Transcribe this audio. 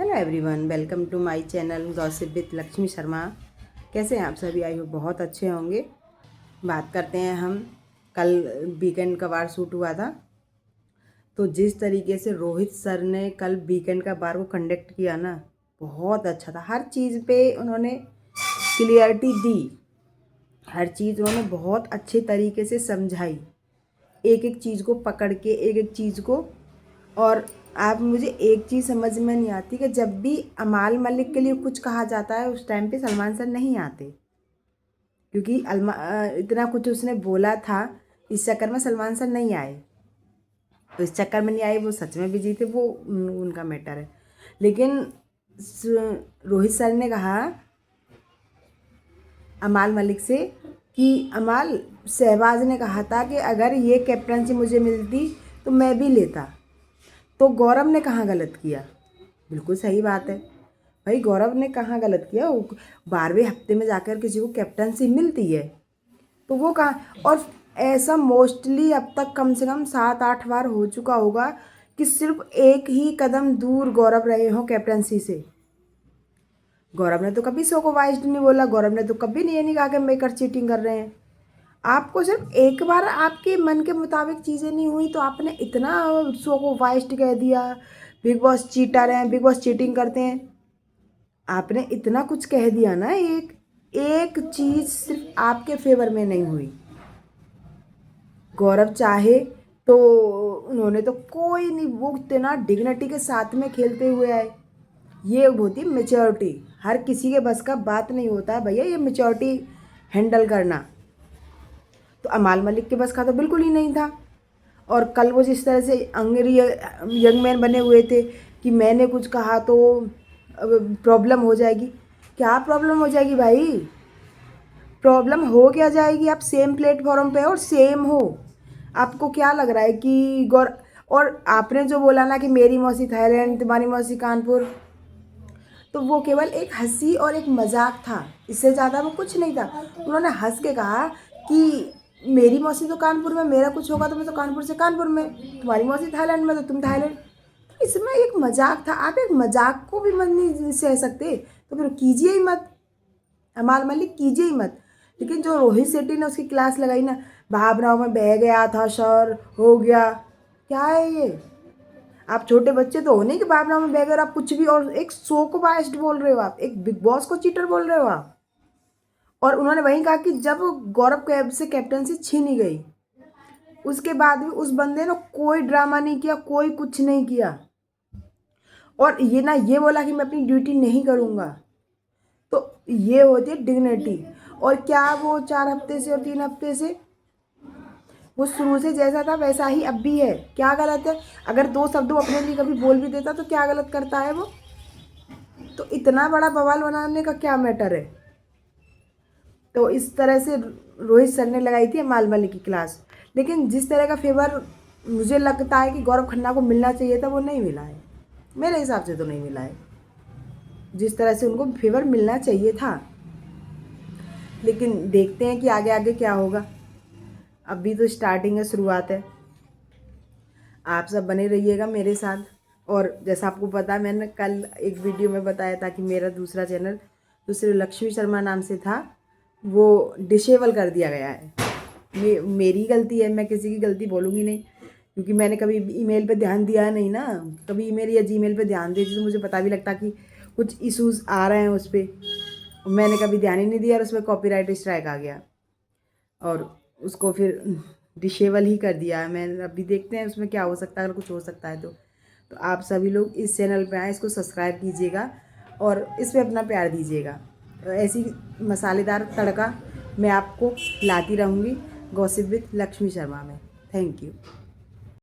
Hello everyone, welcome to my channel gossip with Lakshmi Sharma. कैसे हैं आप सभी? आई होप बहुत अच्छे होंगे। बात करते हैं हम। कल वीकेंड का बार शूट हुआ था, तो जिस तरीके से रोहित सर ने कल वीकेंड का बार को कंडक्ट किया ना, बहुत अच्छा था। हर चीज़ पे उन्होंने क्लियरिटी दी, हर चीज़ उन्होंने बहुत अच्छे तरीके से समझाई, एक एक चीज़ को पकड़ के, एक एक चीज़ को। और आप मुझे एक चीज़ समझ में नहीं आती कि जब भी अमाल मलिक के लिए कुछ कहा जाता है उस टाइम पे सलमान सर नहीं आते, क्योंकि इतना कुछ उसने बोला था, इस चक्कर में सलमान सर नहीं आए। तो इस चक्कर में नहीं आए, वो सच में बिजी थे, वो उनका मैटर है। लेकिन रोहित सर ने कहा अमाल मलिक से कि अमाल, शहबाज ने कहा था कि अगर ये कैप्टनसी मुझे मिलती तो मैं भी लेता। तो गौरव ने कहाँ गलत किया? बिल्कुल सही बात है भाई, गौरव ने कहाँ गलत किया? 12वें हफ्ते में जाकर किसी को कैप्टनसी मिलती है तो वो कहाँ। और ऐसा मोस्टली अब तक कम से कम 7-8 बार हो चुका होगा कि सिर्फ एक ही कदम दूर गौरव रहे हो कैप्टनसी से। गौरव ने तो कभी शो को वाइज नहीं बोला, गौरव ने तो कभी नहीं ये नहीं कहा कि मेकर चीटिंग कर रहे हैं। आपको सिर्फ एक बार आपके मन के मुताबिक चीज़ें नहीं हुई तो आपने इतना शो को वाइस्ट कह दिया, बिग बॉस चीटर हैं, बिग बॉस चीटिंग करते हैं। आपने इतना कुछ कह दिया ना, एक एक चीज़ सिर्फ आपके फेवर में नहीं हुई। गौरव चाहे तो उन्होंने तो कोई नहीं, वो इतना डिग्निटी के साथ में खेलते हुए आए। ये होती मेच्योरिटी, हर किसी के बस का बात नहीं होता है भैया ये मेच्योरिटी हैंडल करना। तो अमाल मलिक के बस का तो बिल्कुल ही नहीं था। और कल वो जिस तरह से अंग्रेजी यंग मैन बने हुए थे कि मैंने कुछ कहा तो प्रॉब्लम हो जाएगी। क्या प्रॉब्लम हो जाएगी भाई? प्रॉब्लम हो क्या जाएगी? आप सेम प्लेटफॉर्म पे हो और सेम हो। आपको क्या लग रहा है कि और आपने जो बोला ना कि मेरी मौसी थाईलैंड, तुम्हारी मौसी कानपुर, तो वो केवल एक हंसी और एक मजाक था, इससे ज़्यादा वो कुछ नहीं था। उन्होंने हंस के कहा कि मेरी मौसी तो कानपुर में, मेरा कुछ होगा तो मैं तो कानपुर से कानपुर में, तुम्हारी मौसी थाईलैंड में तो तुम थाईलैंड। तो इसमें एक मजाक था। आप एक मजाक को भी मन नहीं सह सकते तो फिर कीजिए ही मत, अमाल मलिक कीजिए ही मत। लेकिन जो रोहित शेट्टी ने उसकी क्लास लगाई ना, भावनाओं में बह गया था सर, हो गया, क्या है ये? आप छोटे बच्चे तो हो नहीं कि भावनाओं में बह गए और आप कुछ भी, और एक शो को बायस्ड बोल रहे हो, आप एक बिग बॉस को चीटर बोल रहे हो आप। और उन्होंने वहीं कहा कि जब गौरव कैब से कैप्टनसी छीनी गई उसके बाद भी उस बंदे ने कोई ड्रामा नहीं किया, कोई कुछ नहीं किया, और ये ना ये बोला कि मैं अपनी ड्यूटी नहीं करूँगा। तो ये होती है डिग्निटी। और क्या वो 4 हफ्ते से और 3 हफ्ते से वो शुरू से जैसा था वैसा ही अब भी है। क्या गलत है? अगर 2 शब्द वो अपने लिए कभी बोल भी देता तो क्या गलत करता है वो? तो इतना बड़ा बवाल बनाने का क्या मैटर है? तो इस तरह से रोहित सर ने लगाई थी अमाल मलिक की क्लास। लेकिन जिस तरह का फेवर मुझे लगता है कि गौरव खन्ना को मिलना चाहिए था वो नहीं मिला है, मेरे हिसाब से तो नहीं मिला है जिस तरह से उनको फेवर मिलना चाहिए था। लेकिन देखते हैं कि आगे आगे क्या होगा। अभी तो स्टार्टिंग है, शुरुआत है। आप सब बने रहिएगा मेरे साथ। और जैसा आपको पता है, मैंने कल एक वीडियो में बताया था कि मेरा दूसरा चैनल दूसरे लक्ष्मी शर्मा नाम से था, वो डिसेबल कर दिया गया है। मेरी गलती है, मैं किसी की गलती बोलूँगी नहीं, क्योंकि मैंने कभी ईमेल पे ध्यान दिया नहीं ना। कभी ईमेल या जीमेल पे ध्यान देती तो मुझे पता भी लगता कि कुछ इश्यूज़ आ रहे हैं उस पर। मैंने कभी ध्यान ही नहीं दिया और उसमें कॉपीराइट स्ट्राइक आ गया और उसको फिर डिसेबल ही कर दिया है। मैं अभी देखते हैं उसमें क्या हो सकता है, अगर कुछ हो सकता है तो आप सभी लोग इस चैनल पे आएँ, इसको सब्सक्राइब कीजिएगा और इस पे अपना प्यार दीजिएगा। तो ऐसी मसालेदार तड़का मैं आपको लाती रहूँगी गॉसिप विद लक्ष्मी शर्मा में। Thank you.